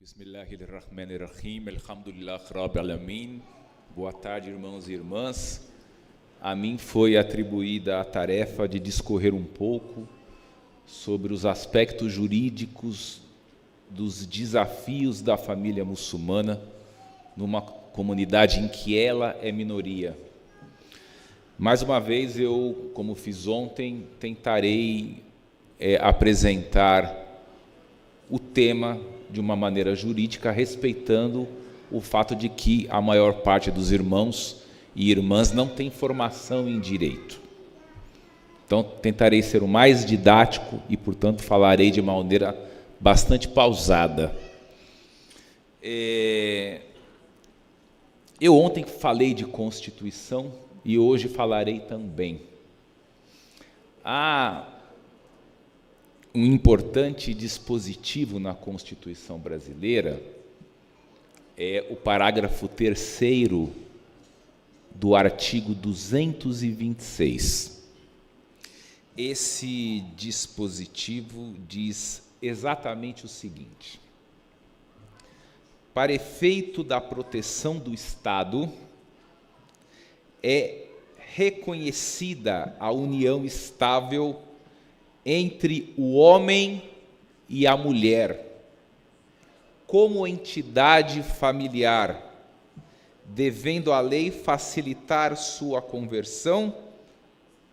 Bismillahirrahmanirrahim, alhamdulillah rabbil alamin. Boa tarde, irmãos e irmãs. A mim foi atribuída a tarefa de discorrer um pouco sobre os aspectos jurídicos dos desafios da família muçulmana numa comunidade em que ela é minoria. Mais uma vez, eu, como fiz ontem, tentarei apresentar o tema de uma maneira jurídica, respeitando o fato de que a maior parte dos irmãos e irmãs não tem formação em direito. Então, tentarei ser o mais didático e, portanto, falarei de uma maneira bastante pausada. Eu ontem falei de Constituição e hoje falarei também. Há um importante dispositivo na Constituição brasileira, é o parágrafo 3º do artigo 226. Esse dispositivo diz exatamente o seguinte: para efeito da proteção do Estado, é reconhecida a união estável entre o homem e a mulher, como entidade familiar, devendo a lei facilitar sua conversão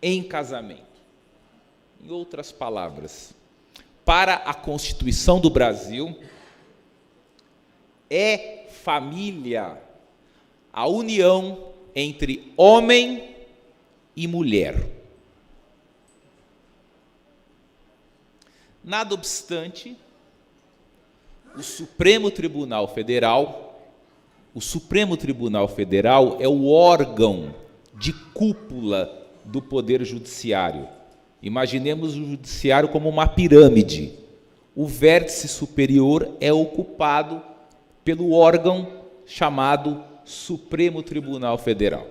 em casamento. Em outras palavras, para a Constituição do Brasil, é família a união entre homem e mulher. Nada obstante, o Supremo Tribunal Federal é o órgão de cúpula do Poder Judiciário. Imaginemos o Judiciário como uma pirâmide. O vértice superior é ocupado pelo órgão chamado Supremo Tribunal Federal.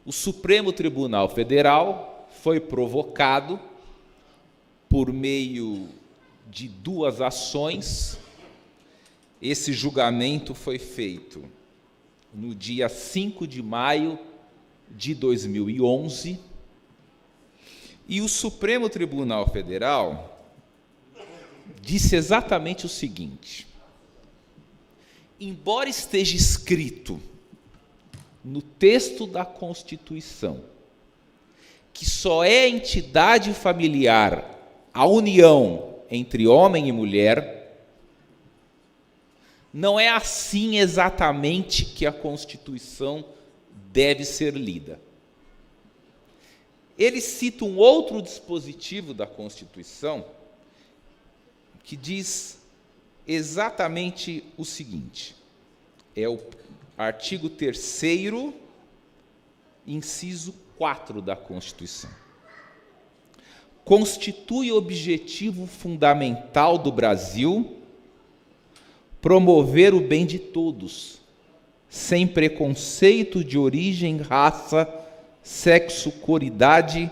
O Supremo Tribunal Federal foi provocado por meio de duas ações. Esse julgamento foi feito no dia 5 de maio de 2011, e o Supremo Tribunal Federal disse exatamente o seguinte: embora esteja escrito no texto da Constituição que só é entidade familiar a união entre homem e mulher, não é assim exatamente que a Constituição deve ser lida. Ele cita um outro dispositivo da Constituição que diz exatamente o seguinte, é o artigo 3º, inciso 4 da Constituição. Constitui objetivo fundamental do Brasil promover o bem de todos, sem preconceito de origem, raça, sexo, cor, idade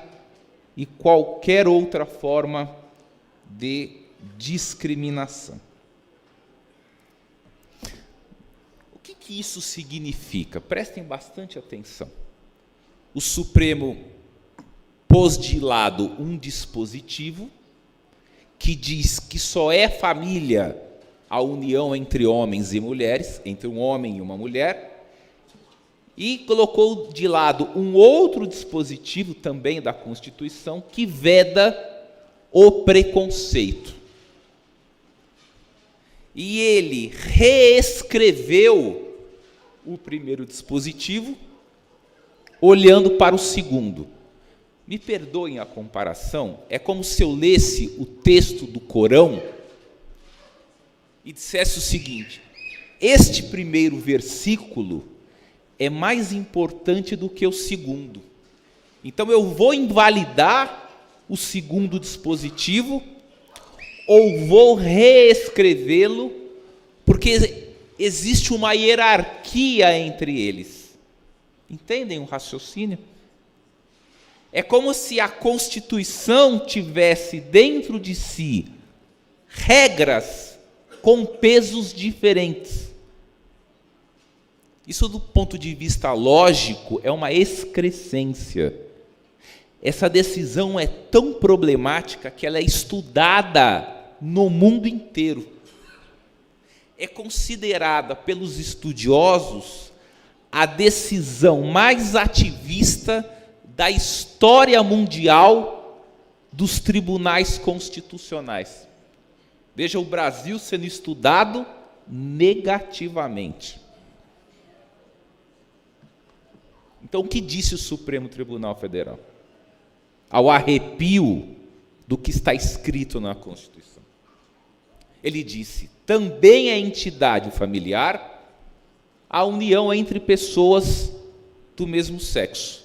e qualquer outra forma de discriminação. O que isso significa? Prestem bastante atenção. O Supremo pôs de lado um dispositivo que diz que só é família a união entre homens e mulheres, entre um homem e uma mulher, e colocou de lado um outro dispositivo também da Constituição que veda o preconceito. E ele reescreveu o primeiro dispositivo, olhando para o segundo. Me perdoem a comparação, é como se eu lesse o texto do Corão e dissesse o seguinte: este primeiro versículo é mais importante do que o segundo. Então eu vou invalidar o segundo dispositivo ou vou reescrevê-lo, porque existe uma hierarquia entre eles. Entendem o raciocínio? É como se a Constituição tivesse dentro de si regras com pesos diferentes. Isso, do ponto de vista lógico, é uma excrescência. Essa decisão é tão problemática que ela é estudada no mundo inteiro. É considerada pelos estudiosos a decisão mais ativista da história mundial dos tribunais constitucionais. Veja o Brasil sendo estudado negativamente. Então, o que disse o Supremo Tribunal Federal? Ao arrepio do que está escrito na Constituição. Ele disse: também é entidade familiar a união entre pessoas do mesmo sexo.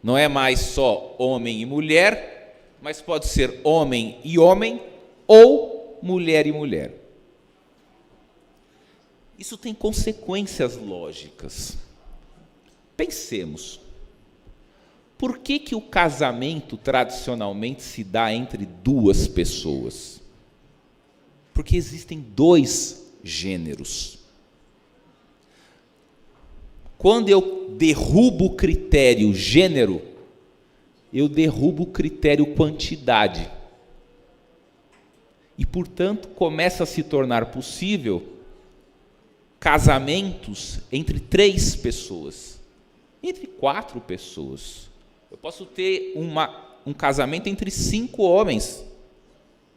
Não é mais só homem e mulher, mas pode ser homem e homem ou mulher e mulher. Isso tem consequências lógicas. Pensemos. Por que o casamento tradicionalmente se dá entre duas pessoas? Porque existem dois gêneros. Quando eu derrubo o critério gênero, eu derrubo o critério quantidade. E, portanto, começa a se tornar possível casamentos entre 3 pessoas, entre 4 pessoas. Eu posso ter um casamento entre 5 homens,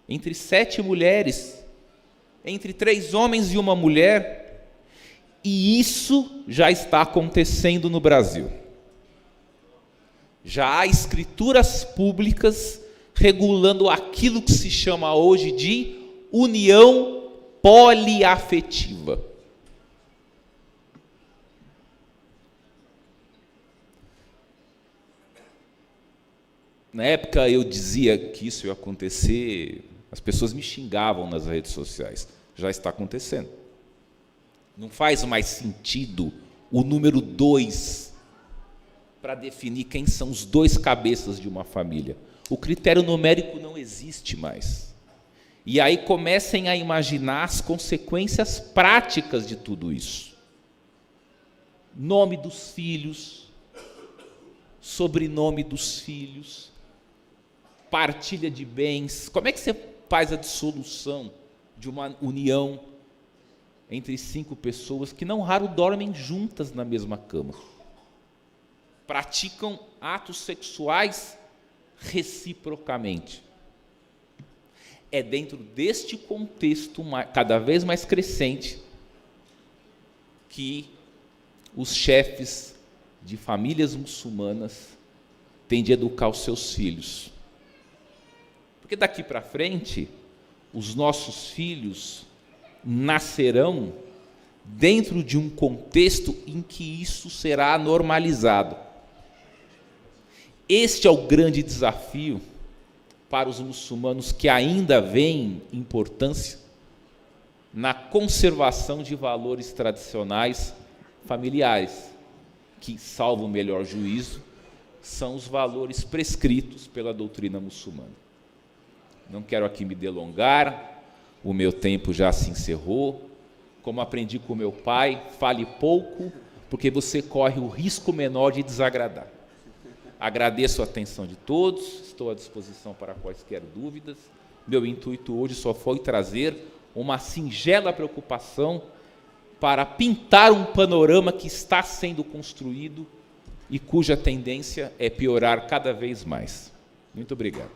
entre 7 mulheres, entre 3 homens e 1 mulher, e isso já está acontecendo no Brasil. Já há escrituras públicas regulando aquilo que se chama hoje de união poliafetiva. Na época eu dizia que isso ia acontecer, as pessoas me xingavam nas redes sociais. Já está acontecendo. Não faz mais sentido o número 2 para definir quem são os 2 cabeças de uma família. O critério numérico não existe mais. E aí comecem a imaginar as consequências práticas de tudo isso. Nome dos filhos, sobrenome dos filhos, partilha de bens. Como é que você faz a dissolução de uma união entre 5 pessoas que não raro dormem juntas na mesma cama? Praticam atos sexuais reciprocamente. É dentro deste contexto cada vez mais crescente que os chefes de famílias muçulmanas têm de educar os seus filhos. Porque daqui para frente, os nossos filhos nascerão dentro de um contexto em que isso será normalizado. Este é o grande desafio para os muçulmanos que ainda veem importância na conservação de valores tradicionais familiares, que, salvo o melhor juízo, são os valores prescritos pela doutrina muçulmana. Não quero aqui me delongar, o meu tempo já se encerrou. Como aprendi com meu pai, fale pouco, porque você corre o risco menor de desagradar. Agradeço a atenção de todos, estou à disposição para quaisquer dúvidas. Meu intuito hoje só foi trazer uma singela preocupação para pintar um panorama que está sendo construído e cuja tendência é piorar cada vez mais. Muito obrigado.